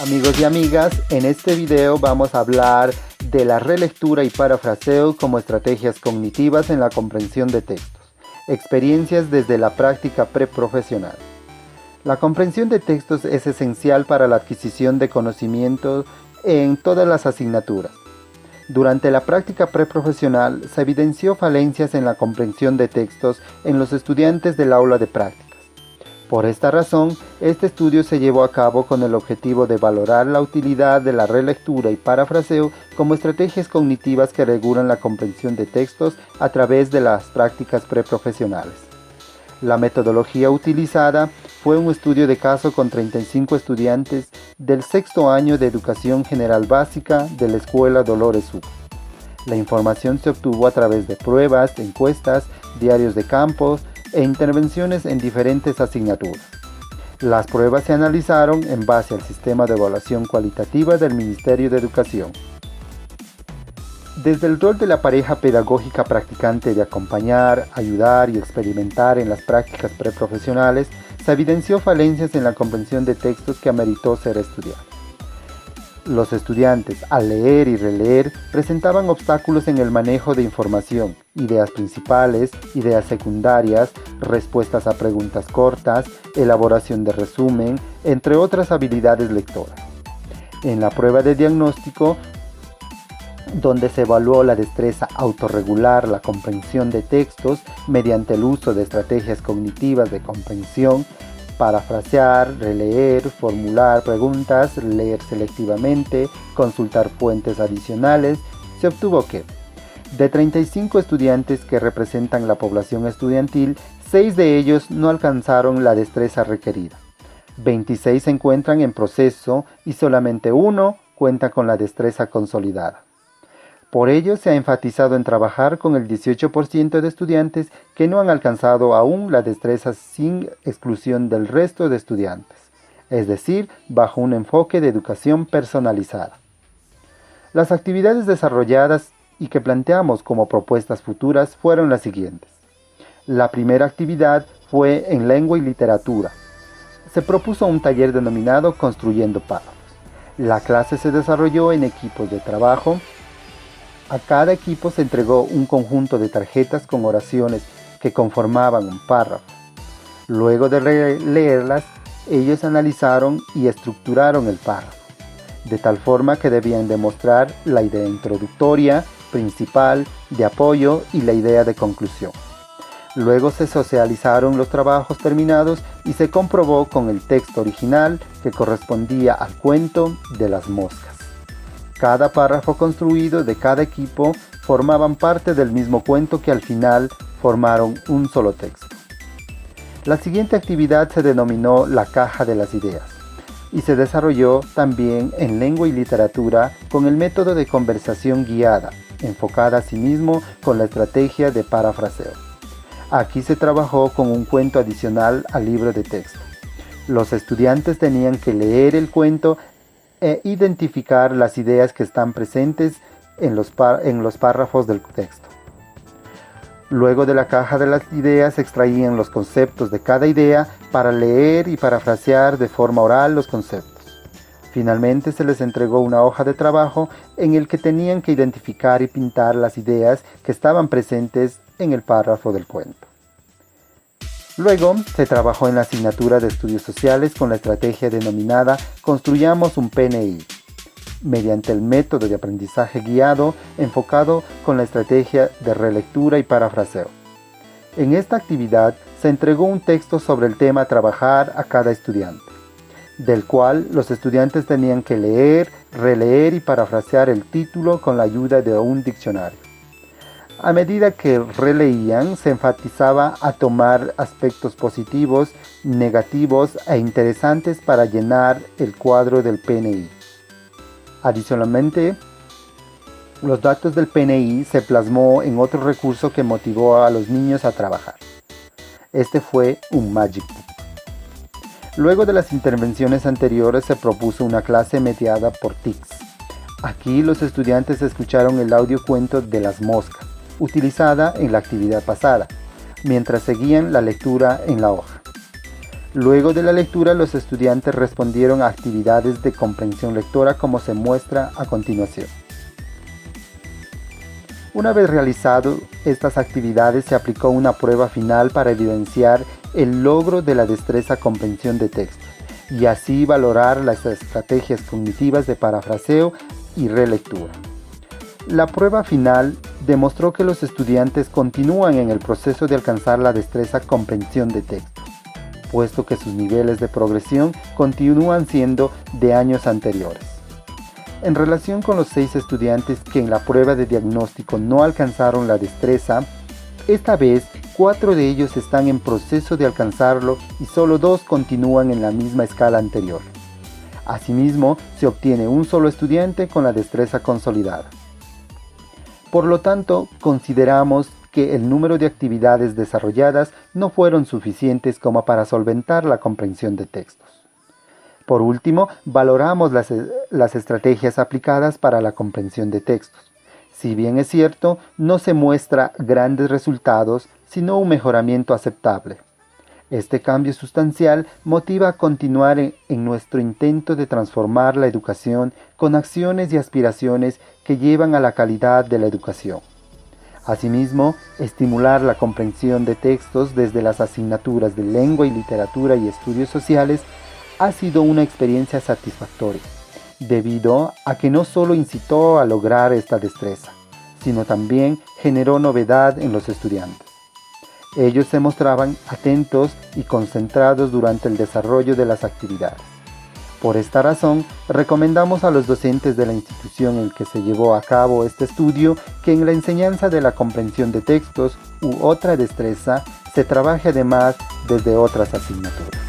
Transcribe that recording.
Amigos y amigas, en este video vamos a hablar de la relectura y parafraseo como estrategias cognitivas en la comprensión de textos. Experiencias desde la práctica preprofesional. La comprensión de textos es esencial para la adquisición de conocimientos en todas las asignaturas. Durante la práctica preprofesional se evidenció falencias en la comprensión de textos en los estudiantes del aula de prácticas. Por esta razón, este estudio se llevó a cabo con el objetivo de valorar la utilidad de la relectura y parafraseo como estrategias cognitivas que regulan la comprensión de textos a través de las prácticas preprofesionales. La metodología utilizada fue un estudio de caso con 35 estudiantes del sexto año de Educación General Básica de la Escuela Dolores Sucre. La información se obtuvo a través de pruebas, encuestas, diarios de campo e intervenciones en diferentes asignaturas. Las pruebas se analizaron en base al sistema de evaluación cualitativa del Ministerio de Educación. Desde el rol de la pareja pedagógica practicante de acompañar, ayudar y experimentar en las prácticas preprofesionales, se evidenció falencias en la comprensión de textos que ameritó ser estudiado. Los estudiantes, al leer y releer, presentaban obstáculos en el manejo de información, ideas principales, ideas secundarias, respuestas a preguntas cortas, elaboración de resumen, entre otras habilidades lectoras. En la prueba de diagnóstico, donde se evaluó la destreza autorregular, la comprensión de textos mediante el uso de estrategias cognitivas de comprensión, parafrasear, releer, formular preguntas, leer selectivamente, consultar fuentes adicionales, se obtuvo que, de 35 estudiantes que representan la población estudiantil, 6 de ellos no alcanzaron la destreza requerida. 26 se encuentran en proceso y solamente 1 cuenta con la destreza consolidada. Por ello, se ha enfatizado en trabajar con el 18% de estudiantes que no han alcanzado aún la destreza sin exclusión del resto de estudiantes, es decir, bajo un enfoque de educación personalizada. Las actividades desarrolladas y que planteamos como propuestas futuras fueron las siguientes. La primera actividad fue en lengua y literatura. Se propuso un taller denominado Construyendo Párrafos. La clase se desarrolló en equipos de trabajo. A cada equipo se entregó un conjunto de tarjetas con oraciones que conformaban un párrafo. Luego de leerlas, ellos analizaron y estructuraron el párrafo, de tal forma que debían demostrar la idea introductoria, principal, de apoyo y la idea de conclusión. Luego se socializaron los trabajos terminados y se comprobó con el texto original que correspondía al cuento de las moscas. Cada párrafo construido de cada equipo formaban parte del mismo cuento que al final formaron un solo texto. La siguiente actividad se denominó la caja de las ideas y se desarrolló también en lengua y literatura con el método de conversación guiada, enfocada asimismo con la estrategia de parafraseo. Aquí se trabajó con un cuento adicional al libro de texto. Los estudiantes tenían que leer el cuento e identificar las ideas que están presentes en los párrafos del texto. Luego de la caja de las ideas se extraían los conceptos de cada idea para leer y parafrasear de forma oral los conceptos. Finalmente se les entregó una hoja de trabajo en el que tenían que identificar y pintar las ideas que estaban presentes en el párrafo del cuento. Luego se trabajó en la asignatura de Estudios Sociales con la estrategia denominada Construyamos un PNI, mediante el método de aprendizaje guiado enfocado con la estrategia de relectura y parafraseo. En esta actividad se entregó un texto sobre el tema a trabajar a cada estudiante, del cual los estudiantes tenían que leer, releer y parafrasear el título con la ayuda de un diccionario. A medida que releían, se enfatizaba a tomar aspectos positivos, negativos e interesantes para llenar el cuadro del PNI. Adicionalmente, los datos del PNI se plasmó en otro recurso que motivó a los niños a trabajar. Este fue un Magic Book. Luego de las intervenciones anteriores se propuso una clase mediada por TICS. Aquí los estudiantes escucharon el audio cuento de las moscas, utilizada en la actividad pasada, mientras seguían la lectura en la hoja. Luego de la lectura, los estudiantes respondieron a actividades de comprensión lectora como se muestra a continuación. Una vez realizado estas actividades, se aplicó una prueba final para evidenciar el logro de la destreza comprensión de texto y así valorar las estrategias cognitivas de parafraseo y relectura. La prueba final demostró que los estudiantes continúan en el proceso de alcanzar la destreza comprensión de texto, puesto que sus niveles de progresión continúan siendo de años anteriores. En relación con los 6 estudiantes que en la prueba de diagnóstico no alcanzaron la destreza, esta vez 4 de ellos están en proceso de alcanzarlo y solo 2 continúan en la misma escala anterior. Asimismo, se obtiene un solo estudiante con la destreza consolidada. Por lo tanto, consideramos que el número de actividades desarrolladas no fueron suficientes como para solventar la comprensión de textos. Por último, valoramos las estrategias aplicadas para la comprensión de textos. Si bien es cierto, no se muestra grandes resultados, sino un mejoramiento aceptable. Este cambio sustancial motiva a continuar en nuestro intento de transformar la educación con acciones y aspiraciones que llevan a la calidad de la educación. Asimismo, estimular la comprensión de textos desde las asignaturas de lengua y literatura y estudios sociales ha sido una experiencia satisfactoria, debido a que no solo incitó a lograr esta destreza, sino también generó novedad en los estudiantes. Ellos se mostraban atentos y concentrados durante el desarrollo de las actividades. Por esta razón, recomendamos a los docentes de la institución en que se llevó a cabo este estudio que en la enseñanza de la comprensión de textos u otra destreza se trabaje además desde otras asignaturas.